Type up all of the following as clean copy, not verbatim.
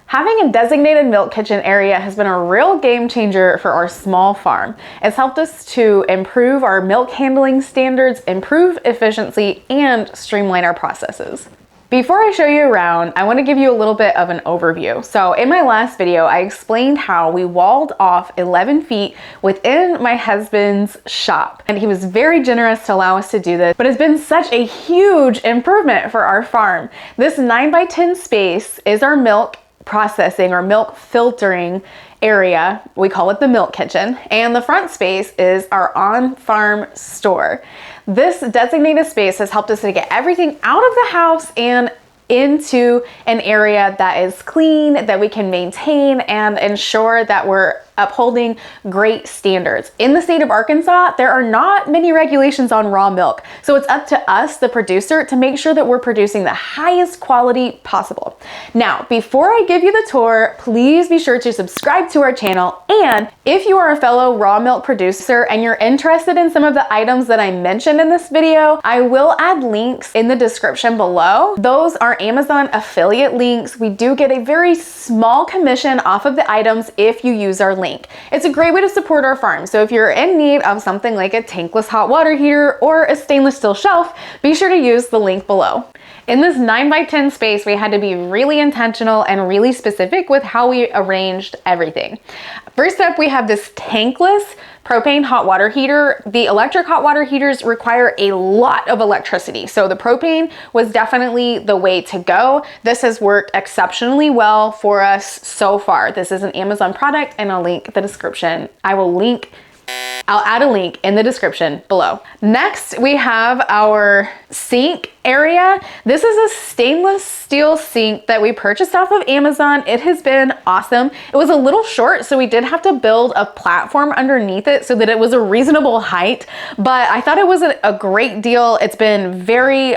Having a designated milk kitchen area has been a real game changer for our small farm. It's helped us to improve our milk handling standards, improve efficiency, and streamline our processes. Before I show you around, I want to give you a little bit of an overview. So in my last video, I explained how we walled off 11 feet within my husband's shop, and he was very generous to allow us to do this, but it's been such a huge improvement for our farm. This 9x10 space is our milk processing or milk filtering area. We call it the milk kitchen, and the front space is our on-farm store. This designated space has helped us to get everything out of the house and into an area that is clean, that we can maintain and ensure that we're upholding great standards. In the state of Arkansas, there are not many regulations on raw milk, so it's up to us, the producer, to make sure that we're producing the highest quality possible. Now, before I give you the tour, please be sure to subscribe to our channel, and if you are a fellow raw milk producer and you're interested in some of the items that I mentioned in this video, I will add links in the description below. Those are Amazon affiliate links. We do get a very small commission off of the items if you use our link. It's a great way to support our farm. So if you're in need of something like a tankless hot water heater or a stainless steel shelf, be sure to use the link below. In this 9x10 space, we had to be really intentional and really specific with how we arranged everything. First up, we have this tankless propane hot water heater. The electric hot water heaters require a lot of electricity, so the propane was definitely the way to go. This has worked exceptionally well for us so far. This is an Amazon product, and I'll link the description. I'll add a link in the description below. Next, we have our sink area. This is a stainless steel sink that we purchased off of Amazon. It has been awesome. It was a little short, so we did have to build a platform underneath it so that it was a reasonable height, but I thought it was a great deal. It's been very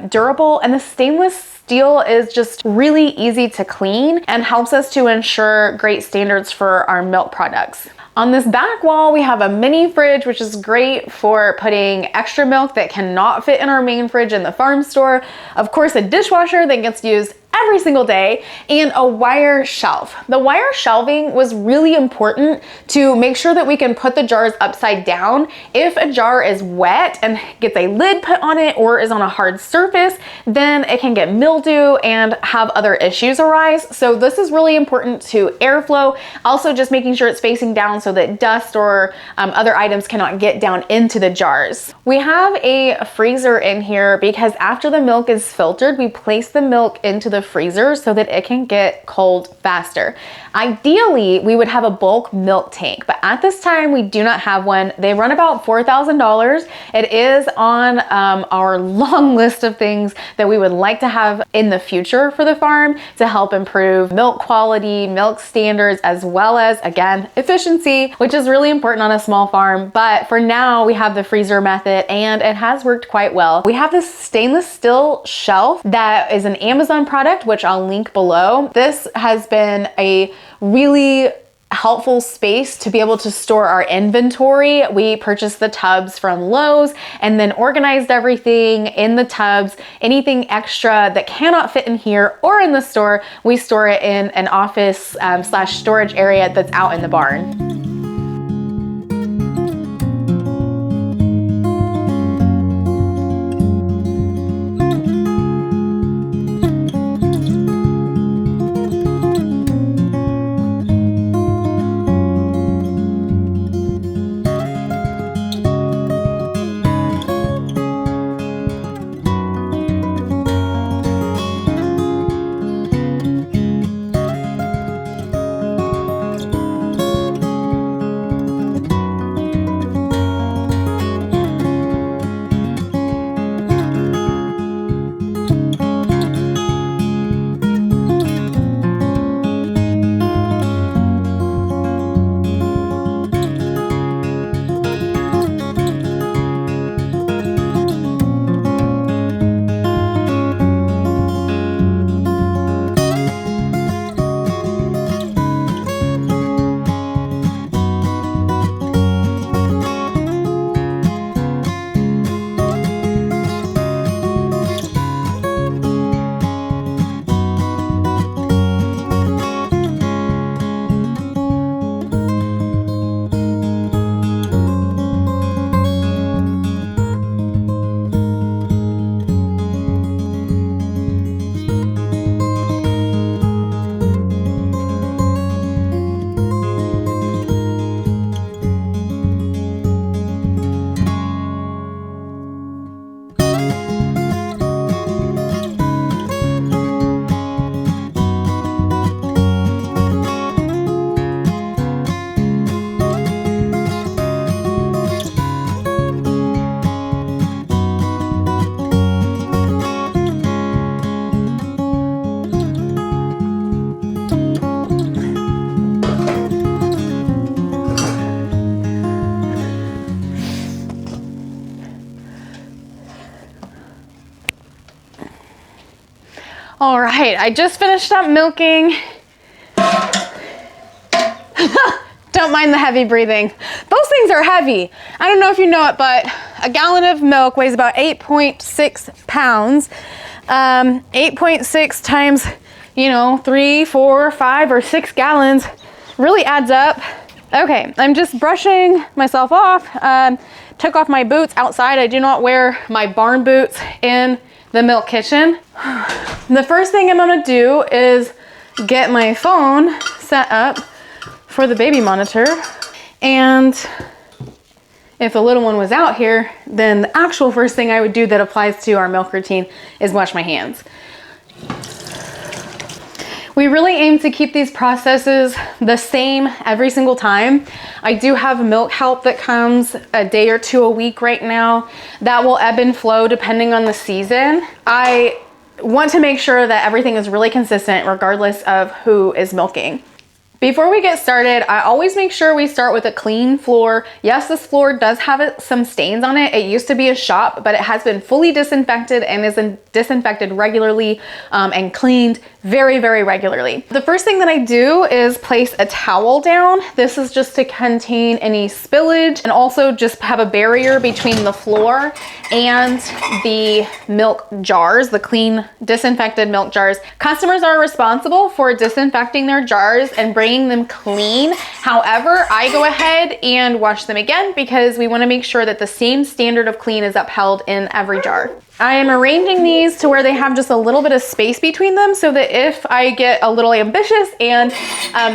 durable, and the stainless steel is just really easy to clean and helps us to ensure great standards for our milk products. On this back wall, we have a mini fridge, which is great for putting extra milk that cannot fit in our main fridge in the farm store. Of course, a dishwasher that gets used every single day, and a wire shelf. The wire shelving was really important to make sure that we can put the jars upside down. If a jar is wet and gets a lid put on it or is on a hard surface, then it can get mildew and have other issues arise. So this is really important to airflow. Also, just making sure it's facing down so that dust or other items cannot get down into the jars. We have a freezer in here because after the milk is filtered, we place the milk into the freezer so that it can get cold faster. Ideally, we would have a bulk milk tank, but at this time we do not have one. They run about $4,000. It is on our long list of things that we would like to have in the future for the farm to help improve milk quality, milk standards, as well as, again, efficiency, which is really important on a small farm. But for now, we have the freezer method, and it has worked quite well. We have this stainless steel shelf that is an Amazon product, which I'll link below. This has been a really helpful space to be able to store our inventory. We purchased the tubs from Lowe's and then organized everything in the tubs. Anything extra that cannot fit in here or in the store, we store it in an office slash storage area that's out in the barn. right, I just finished up milking. Don't mind the heavy breathing. Those things are heavy. I don't know if you know it, but a gallon of milk weighs about 8.6 pounds. 8.6 times, you know, 3, 4, 5, or 6 gallons really adds up. Okay, I'm just brushing myself off. Took off my boots outside. I do not wear my barn boots in the milk kitchen. The first thing I'm gonna do is get my phone set up for the baby monitor. And if the little one was out here, then the actual first thing I would do that applies to our milk routine is wash my hands. We really aim to keep these processes the same every single time. I do have milk help that comes a day or two a week right now. That will ebb and flow depending on the season. I want to make sure that everything is really consistent regardless of who is milking. Before we get started, I always make sure we start with a clean floor. Yes, this floor does have some stains on it. It used to be a shop, but it has been fully disinfected and is disinfected regularly and cleaned very, very regularly. The first thing that I do is place a towel down. This is just to contain any spillage and also just have a barrier between the floor and the milk jars, the clean disinfected milk jars. Customers are responsible for disinfecting their jars and bringing them clean. However, I go ahead and wash them again because we want to make sure that the same standard of clean is upheld in every jar. I am arranging these to where they have just a little bit of space between them so that if I get a little ambitious and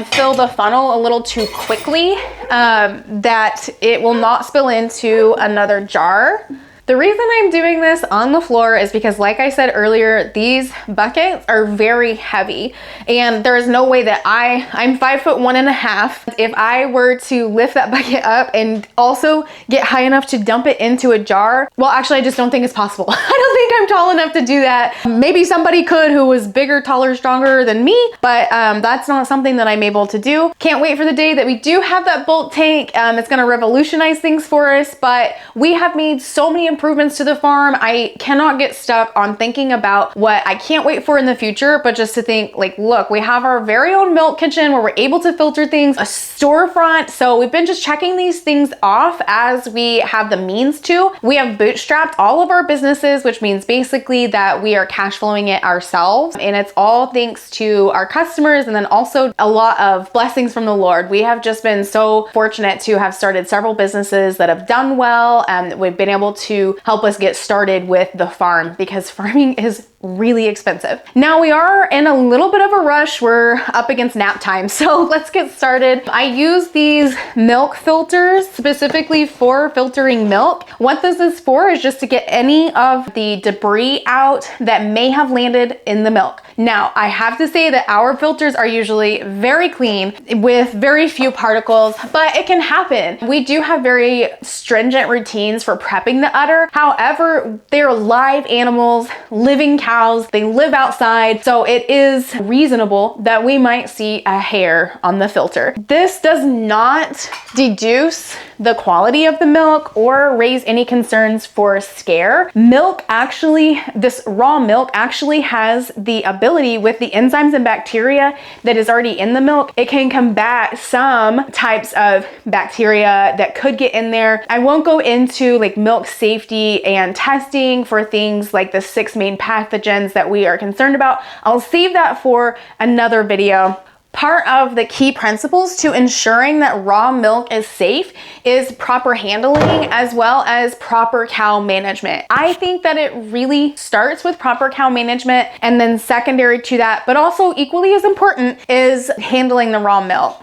fill the funnel a little too quickly, that it will not spill into another jar. The reason I'm doing this on the floor is because, like I said earlier, these buckets are very heavy and there is no way that I'm 5'1.5". If I were to lift that bucket up and also get high enough to dump it into a jar, well, actually, I just don't think it's possible. I don't think I'm tall enough to do that. Maybe somebody could who was bigger, taller, stronger than me, but that's not something that I'm able to do. Can't wait for the day that we do have that bulk tank. It's gonna revolutionize things for us, but we have made so many improvements to the farm. I cannot get stuck on thinking about what I can't wait for in the future, but just to think like, look, we have our very own milk kitchen where we're able to filter things, a storefront. So we've been just checking these things off as we have the means to. We have bootstrapped all of our businesses, which means basically that we are cash flowing it ourselves. And it's all thanks to our customers and then also a lot of blessings from the Lord. We have just been so fortunate to have started several businesses that have done well, and we've been able to help us get started with the farm because farming is really expensive. Now we are in a little bit of a rush. We're up against nap time, so let's get started. I use these milk filters specifically for filtering milk. What this is for is just to get any of the debris out that may have landed in the milk. Now, I have to say that our filters are usually very clean with very few particles, but it can happen. We do have very stringent routines for prepping the udder. However, they're live animals, living cows, they live outside, so it is reasonable that we might see a hair on the filter. This does not deduce the quality of the milk or raise any concerns for scare. Milk actually, this raw milk actually has the ability with the enzymes and bacteria that is already in the milk. It can combat some types of bacteria that could get in there. I won't go into like milk safety and testing for things like the 6 main pathogens that we are concerned about. I'll save that for another video. Part of the key principles to ensuring that raw milk is safe is proper handling as well as proper cow management. I think that it really starts with proper cow management, and then secondary to that, but also equally as important, is handling the raw milk.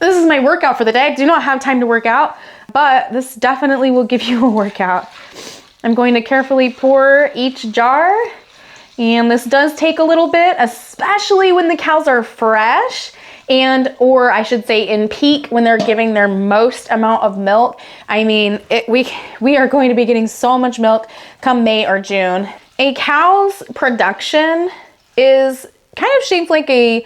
This is my workout for the day. I do not have time to work out, but this definitely will give you a workout. I'm going to carefully pour each jar. And this does take a little bit, especially when the cows are fresh or I should say in peak when they're giving their most amount of milk. I mean, we are going to be getting so much milk come May or June. A cow's production is kind of shaped like a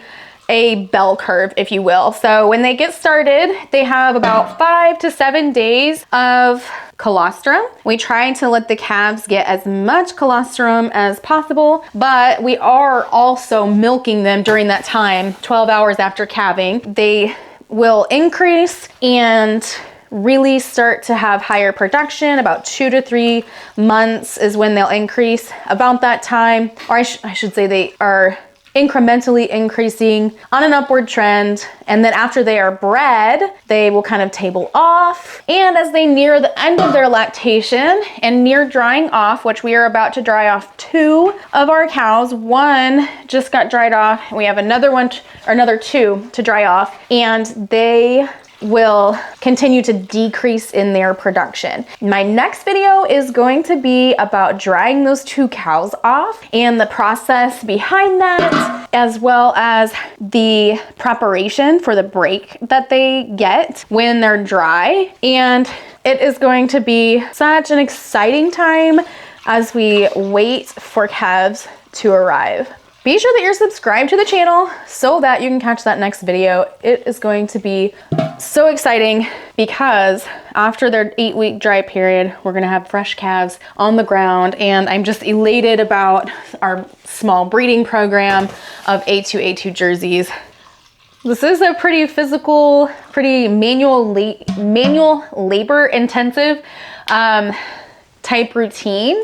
a bell curve, if you will. So when they get started, they have about 5 to 7 days of colostrum. We try to let the calves get as much colostrum as possible, but we are also milking them during that time, 12 hours after calving. They will increase and really start to have higher production. About 2 to 3 months is when they'll increase. About that time, or I should say they are incrementally increasing on an upward trend. And then after they are bred, they will kind of table off. And as they near the end of their lactation and near drying off, which we are about to dry off 2 of our cows, 1 just got dried off. We have another 2 to dry off, and they will continue to decrease in their production. My next video is going to be about drying those 2 cows off and the process behind that, as well as the preparation for the break that they get when they're dry. And it is going to be such an exciting time as we wait for calves to arrive. Be sure that you're subscribed to the channel so that you can catch that next video. It is going to be so exciting because after their 8-week dry period, we're gonna have fresh calves on the ground, and I'm just elated about our small breeding program of A2 jerseys. This is a pretty physical, pretty manual labor intensive type routine,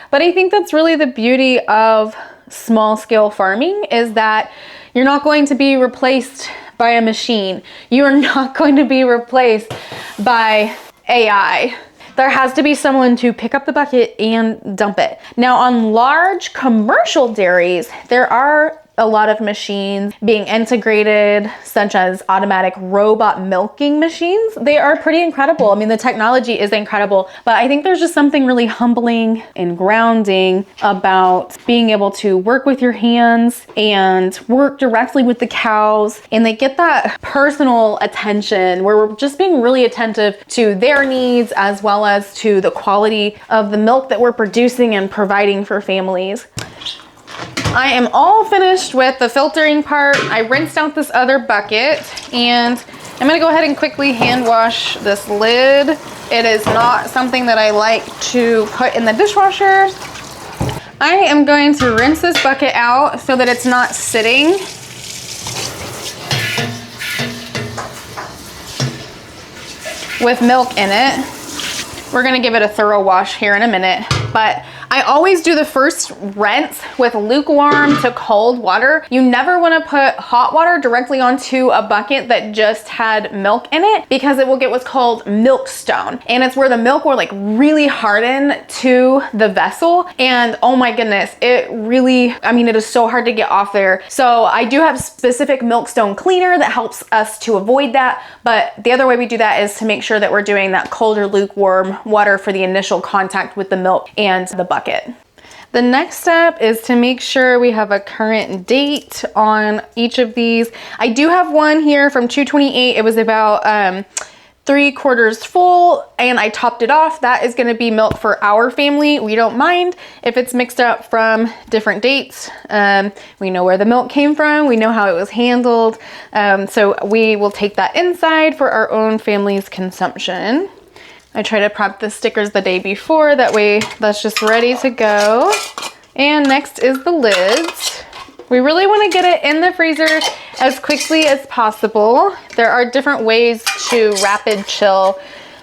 but I think that's really the beauty of small scale farming, is that you're not going to be replaced by a machine. You are not going to be replaced by AI. There has to be someone to pick up the bucket and dump it. Now, on large commercial dairies, there are a lot of machines being integrated, such as automatic robot milking machines. They are pretty incredible. I mean, the technology is incredible, but I think there's just something really humbling and grounding about being able to work with your hands and work directly with the cows. And they get that personal attention where we're just being really attentive to their needs, as well as to the quality of the milk that we're producing and providing for families. I am all finished with the filtering part. I rinsed out this other bucket, and I'm gonna go ahead and quickly hand wash this lid. It is not something that I like to put in the dishwasher. I am going to rinse this bucket out so that it's not sitting. With milk in it. We're gonna give it a thorough wash here in a minute, but I always do the first rinse with lukewarm to cold water. You never want to put hot water directly onto a bucket that just had milk in it, because it will get what's called milk stone. And it's where the milk will like really harden to the vessel. And oh my goodness, it really, I mean, it is so hard to get off there. So I do have specific milk stone cleaner that helps us to avoid that. But the other way we do that is to make sure that we're doing that cold or lukewarm water for the initial contact with the milk and the bucket. The next step is to make sure we have a current date on each of these. I do have one here from 2/28. It was about 3/4 full, and I topped it off. That is going to be milk for our family. We don't mind if it's mixed up from different dates. We know where the milk came from. We know how it was handled. So we will take that inside for our own family's consumption. I try to prep the stickers the day before, that way that's just ready to go. And next is the lids. We really want to get it in the freezer as quickly as possible. There are different ways to rapid chill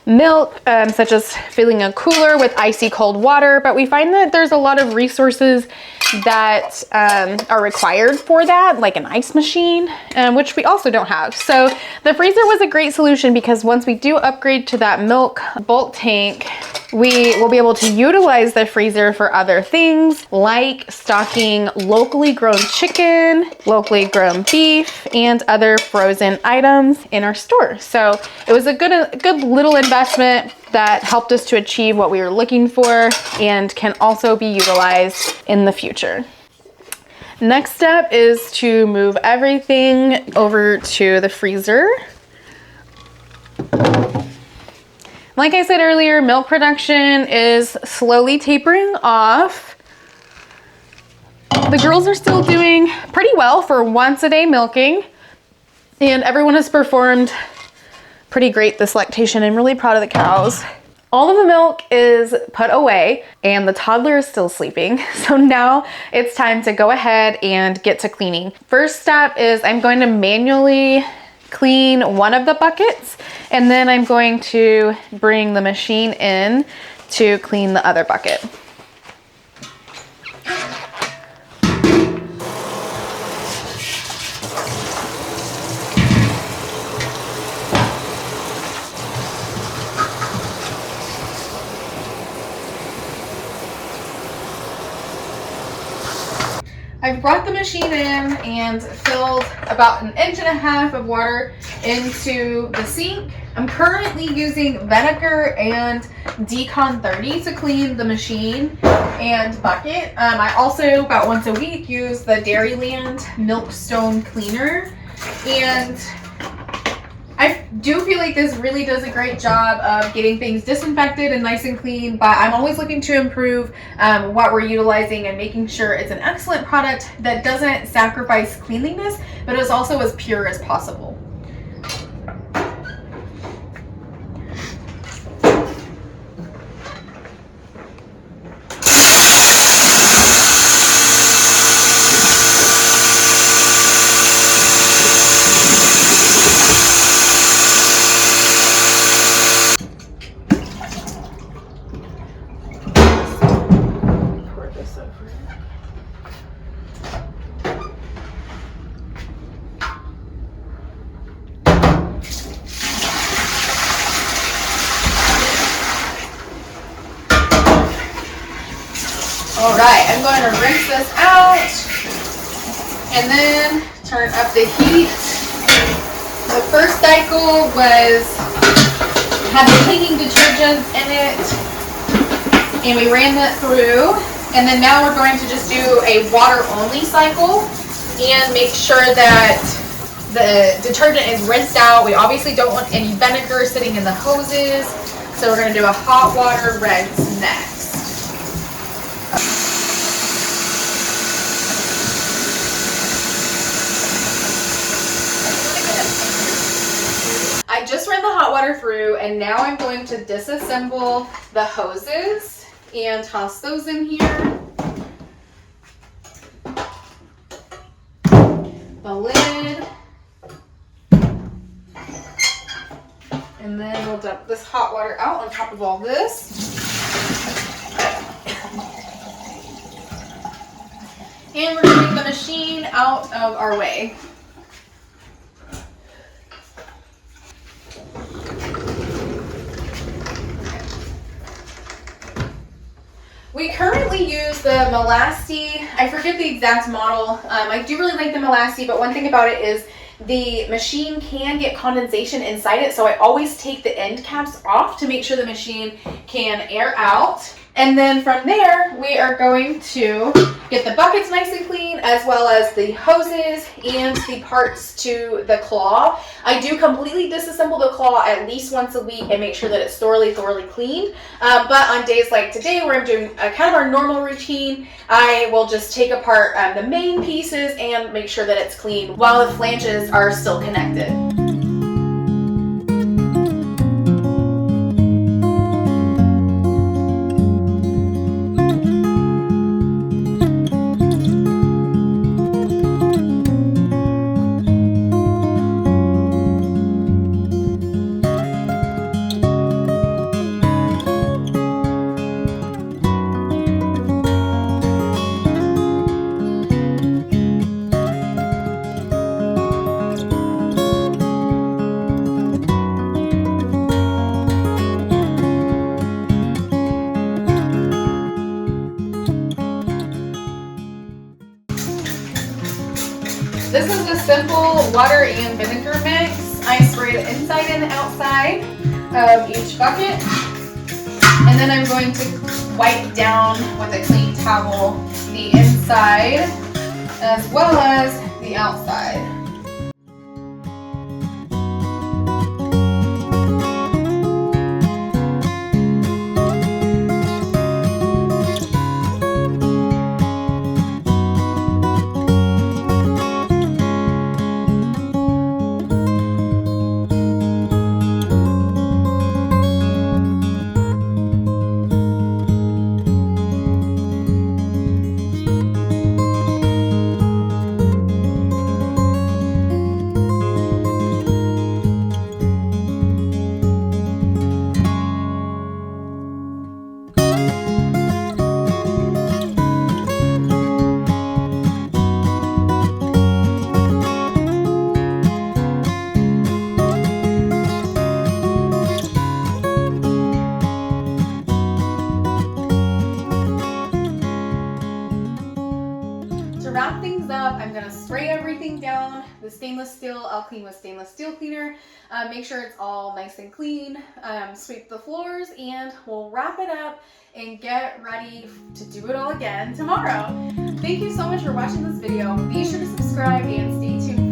milk, such as filling a cooler with icy cold water, but we find that there's a lot of resources that are required for that, like an ice machine, which we also don't have. So the freezer was a great solution, because once we do upgrade to that milk bulk tank, we will be able to utilize the freezer for other things, like stocking locally grown chicken, locally grown beef, and other frozen items in our store. So it was a good little investment that helped us to achieve what we were looking for, and can also be utilized in the future. Next step is to move everything over to the freezer. Like I said earlier, milk production is slowly tapering off. The girls are still doing pretty well for once a day milking. And everyone has performed pretty great this lactation. I'm really proud of the cows. All of the milk is put away and the toddler is still sleeping. So now it's time to go ahead and get to cleaning. First step is I'm going to manually clean one of the buckets, and then I'm going to bring the machine in to clean the other bucket. I've brought the machine in and filled about 1.5 inches of water into the sink. I'm currently using vinegar and Decon 30 to clean the machine and bucket. I also, about once a week, use the Dairyland Milkstone Cleaner. And I do feel like this really does a great job of getting things disinfected and nice and clean, but I'm always looking to improve what we're utilizing and making sure it's an excellent product that doesn't sacrifice cleanliness, but is also as pure as possible. All right, I'm going to rinse this out and then turn up the heat. The first cycle had the cleaning detergent in it, and we ran that through. And then now we're going to just do a water-only cycle and make sure that the detergent is rinsed out. We obviously don't want any vinegar sitting in the hoses, so we're going to do a hot water rinse next. I just ran the hot water through, and now I'm going to disassemble the hoses and toss those in here. The lid. And then we'll dump this hot water out on top of all this. And we're going to take the machine out of our way. We currently use the Melasti. I forget the exact model. I do really like the Melasti, but one thing about it is the machine can get condensation inside it, so I always take the end caps off to make sure the machine can air out. And then from there, we are going to get the buckets nice and clean, as well as the hoses and the parts to the claw. I do completely disassemble the claw at least once a week and make sure that it's thoroughly clean. But on days like today, where I'm doing kind of our normal routine, I will just take apart the main pieces and make sure that it's clean while the flanges are still connected. This is the simple water and vinegar mix. I sprayed the inside and outside of each bucket. And then I'm going to wipe down with a clean towel the inside as well as the outside. to wrap things up, I'm gonna spray everything down. The stainless steel, I'll clean with stainless steel cleaner. Make sure it's all nice and clean. Sweep the floors, and we'll wrap it up and get ready to do it all again tomorrow. Thank you so much for watching this video. Be sure to subscribe and stay tuned